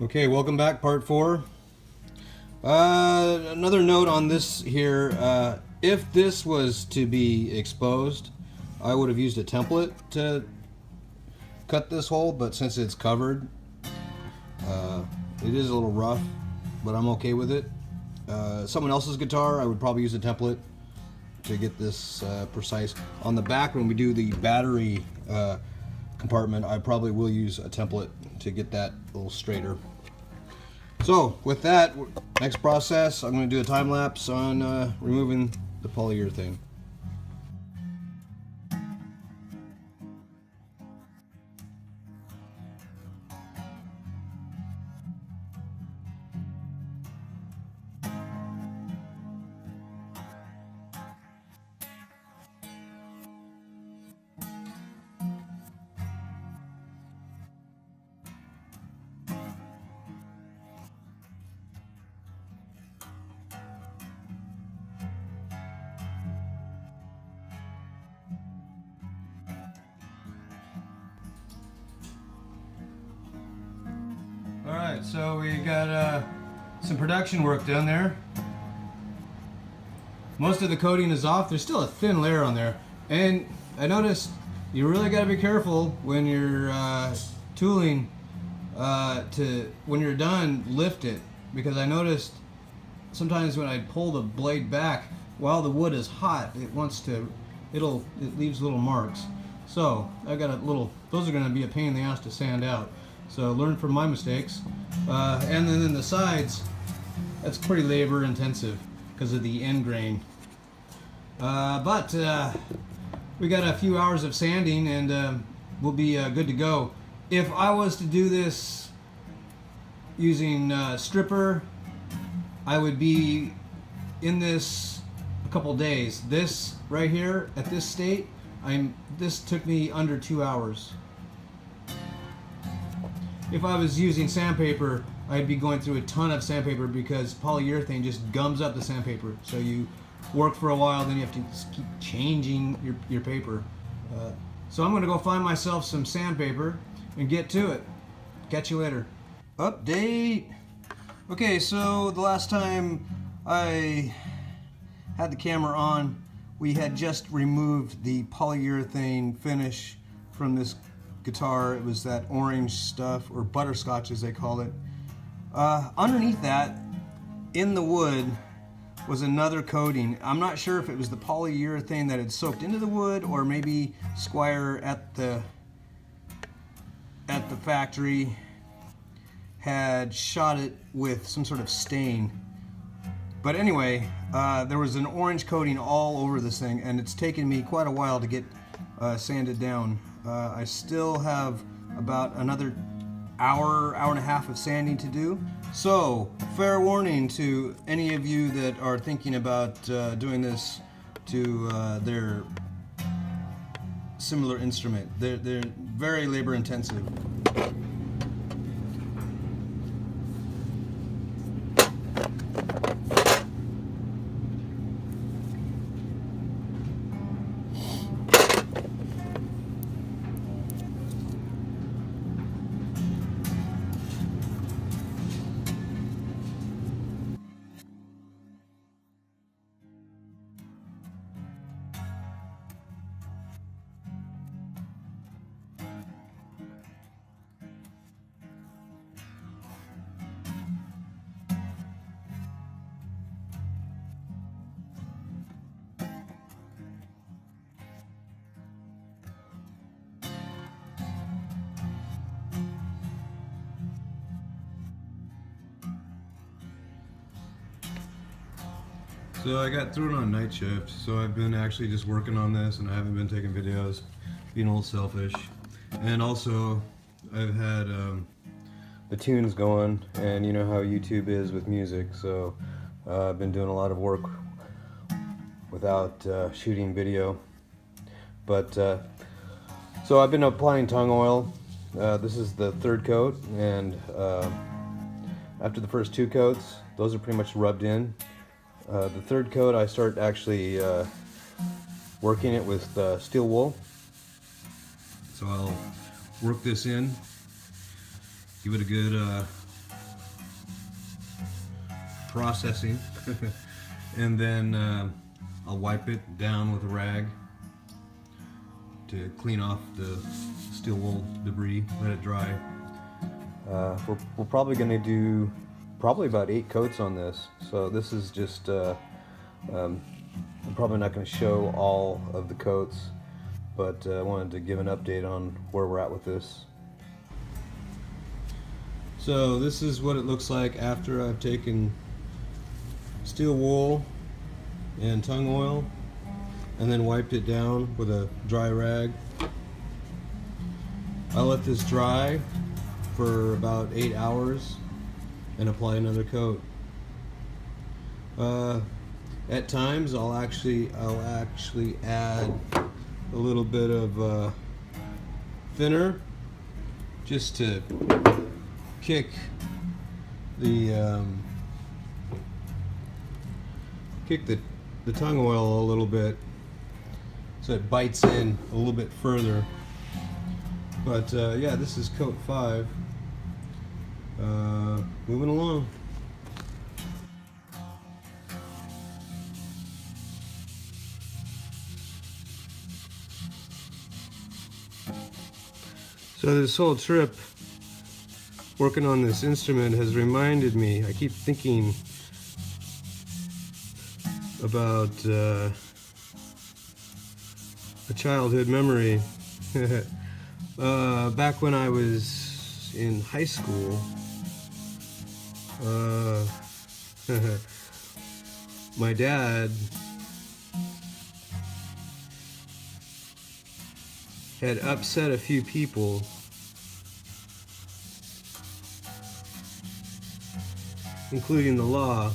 Okay, welcome back, part 4. Another note on this here, if this was to be exposed, I would have used a template to cut this hole, but since it's covered, it is a little rough, but I'm okay with it. Someone else's guitar, I would probably use a template to get this precise. On the back, when we do the battery compartment, I probably will use a template to get that a little straighter. So with that, next process, I'm going to do a time lapse on removing the polyurethane. Alright, so we got some production work done there. Most of the coating is off. There's still a thin layer on there. And I noticed you really got to be careful when you're tooling when you're done, lift it. Because I noticed sometimes when I pull the blade back, while the wood is hot, it leaves little marks. So I got those are going to be a pain in the ass to sand out. So learn from my mistakes. And then in the sides, that's pretty labor intensive because of the end grain. But we got a few hours of sanding and we'll be good to go. If I was to do this using stripper, I would be in this a couple days. This right here at this state, this took me under 2 hours. If I was using sandpaper, I'd be going through a ton of sandpaper because polyurethane just gums up the sandpaper. So you work for a while, then you have to just keep changing your paper. So I'm going to go find myself some sandpaper and get to it. Catch you later. Update! Okay, so the last time I had the camera on, we had just removed the polyurethane finish from this guitar. It was that orange stuff, or butterscotch as they call it. Underneath that, in the wood, was another coating. I'm not sure if it was the polyurethane that had soaked into the wood, or maybe Squier at the factory had shot it with some sort of stain. But anyway, there was an orange coating all over this thing, and it's taken me quite a while to get sanded down. I still have about another hour and a half of sanding to do. So, fair warning to any of you that are thinking about doing this to their similar instrument. They're very labor intensive. So I got thrown on night shift, so I've been actually just working on this and I haven't been taking videos, being a little selfish. And also, I've had the tunes going, and you know how YouTube is with music, so I've been doing a lot of work without shooting video. But, so I've been applying tung oil. This is the third coat, and after the first 2 coats, those are pretty much rubbed in. The third coat, I start actually working it with steel wool. So I'll work this in, give it a good processing. And then I'll wipe it down with a rag to clean off the steel wool debris, let it dry. We're probably going to do about 8 coats on this, so this is just I'm probably not going to show all of the coats, but I wanted to give an update on where we're at with this. So this is what it looks like after I've taken steel wool and tung oil and then wiped it down with a dry rag. I let this dry for about 8 hours and apply another coat. At times I'll actually add a little bit of thinner just to kick the tung oil a little bit so it bites in a little bit further. But yeah, this is coat 5. Moving along. So this whole trip working on this instrument has reminded me, I keep thinking about a childhood memory. Back when I was in high school, my dad had upset a few people including the law,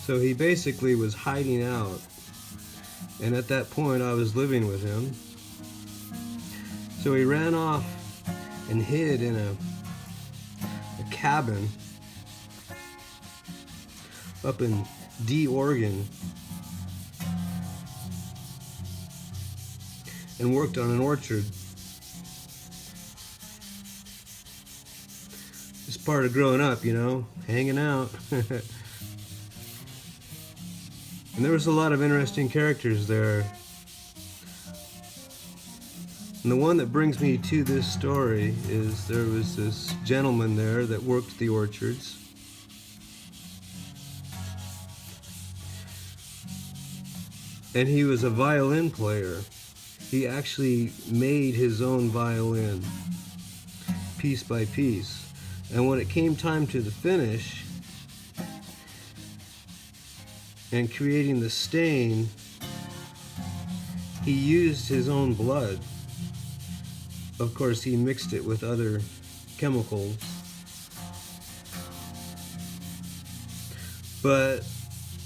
so he basically was hiding out, and at that point I was living with him. So he ran off and hid in a cabin up in D, Oregon, and worked on an orchard. It's part of growing up, you know, hanging out. And there was a lot of interesting characters there. And the one that brings me to this story is there was this gentleman there that worked the orchards. And he was a violin player. He actually made his own violin, piece by piece. And when it came time to the finish and creating the stain, he used his own blood. Of course, he mixed it with other chemicals. But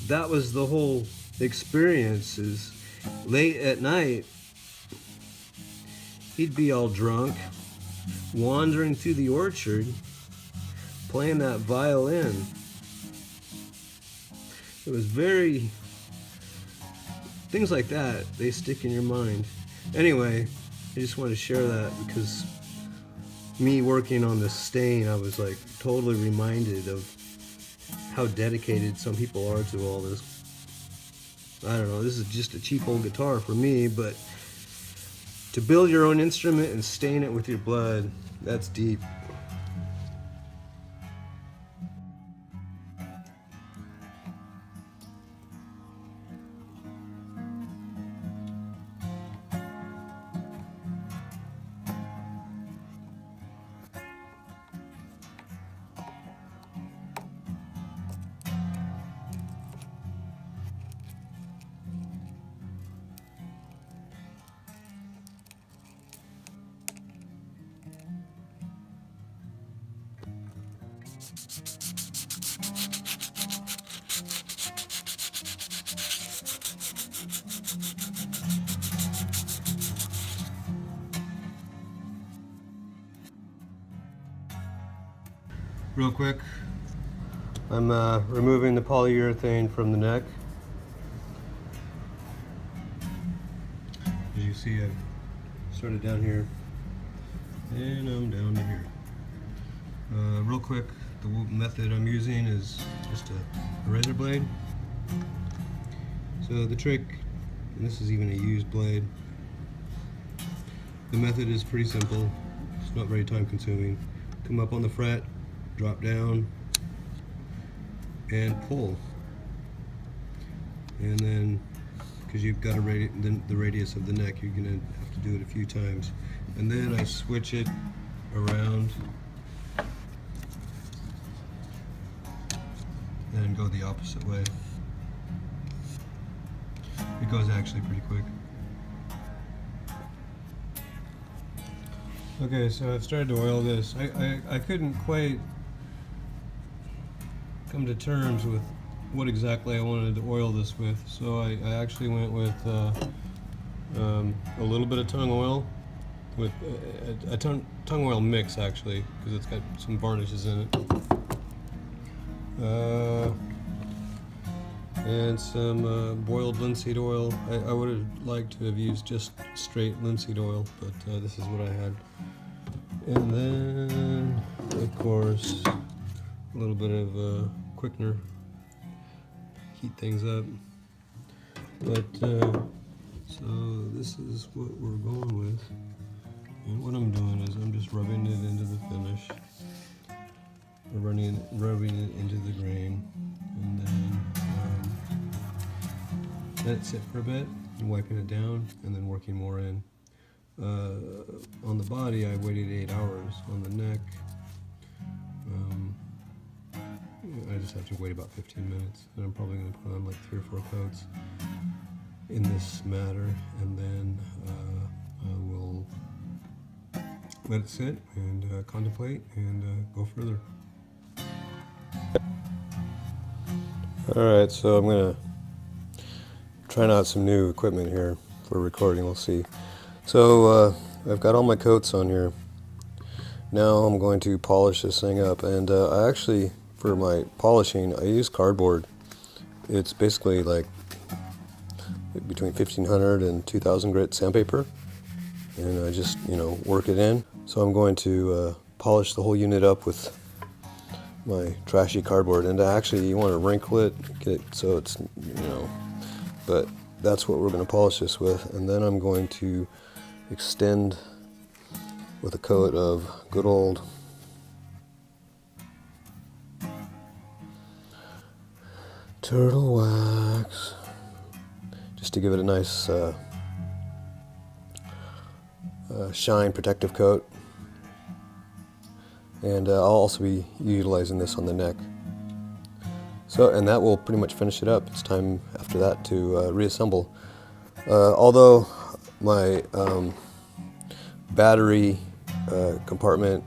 that was the whole experience. Is late at night, he'd be all drunk, wandering through the orchard, playing that violin. It was very... things like that, they stick in your mind. Anyway, I just wanted to share that because me working on this stain, I was like totally reminded of how dedicated some people are to all this. I don't know, this is just a cheap old guitar for me, but to build your own instrument and stain it with your blood, that's deep. Real quick, I'm removing the polyurethane from the neck. As you see, I started down here and I'm down to here. Real quick, the method I'm using is just a razor blade. So the trick, and this is even a used blade, the method is pretty simple. It's not very time consuming. Come up on the fret, drop down, and pull. And then, because you've got the radius of the neck, you're going to have to do it a few times. And then I switch it around and go the opposite way. It goes actually pretty quick. Okay, so I've started to oil this. I couldn't quite come to terms with what exactly I wanted to oil this with, so I actually went with a little bit of tung oil, with a tung oil mix actually, because it's got some varnishes in it, and some boiled linseed oil. I would have liked to have used just straight linseed oil, but this is what I had. And then, of course, a little bit of quickener, heat things up. But so this is what we're going with, and what I'm doing is I'm just rubbing it into the finish, rubbing it into the grain, and then let it sit for a bit, and wiping it down, and then working more in. On the body, I waited 8 hours. On the neck, I just have to wait about 15 minutes, and I'm probably going to put on like 3 or 4 coats in this matter, and then I will let it sit and contemplate and go further. Alright, so I'm going to try out some new equipment here for recording. We'll see. So I've got all my coats on here. Now I'm going to polish this thing up, and I actually, for my polishing, I use cardboard. It's basically like between 1500 and 2000 grit sandpaper, and I just, work it in. So I'm going to polish the whole unit up with my trashy cardboard, and actually you want to wrinkle it, get it so it's, but that's what we're going to polish this with. And then I'm going to extend with a coat of good old turtle wax, just to give it a nice shine protective coat. And I'll also be utilizing this on the neck. So, and that will pretty much finish it up. It's time after that to reassemble. Although my battery compartment,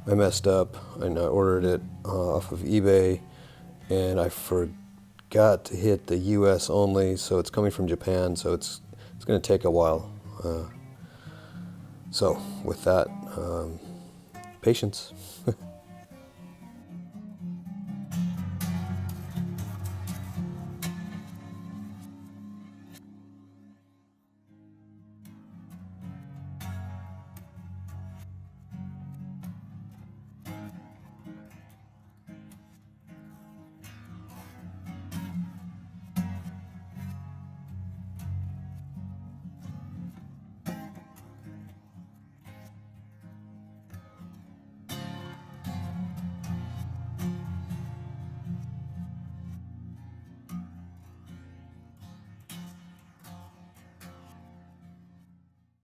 I messed up, and I ordered it off of eBay, and I forgot to hit the US only, so it's coming from Japan, so it's going to take a while. So with that, patience.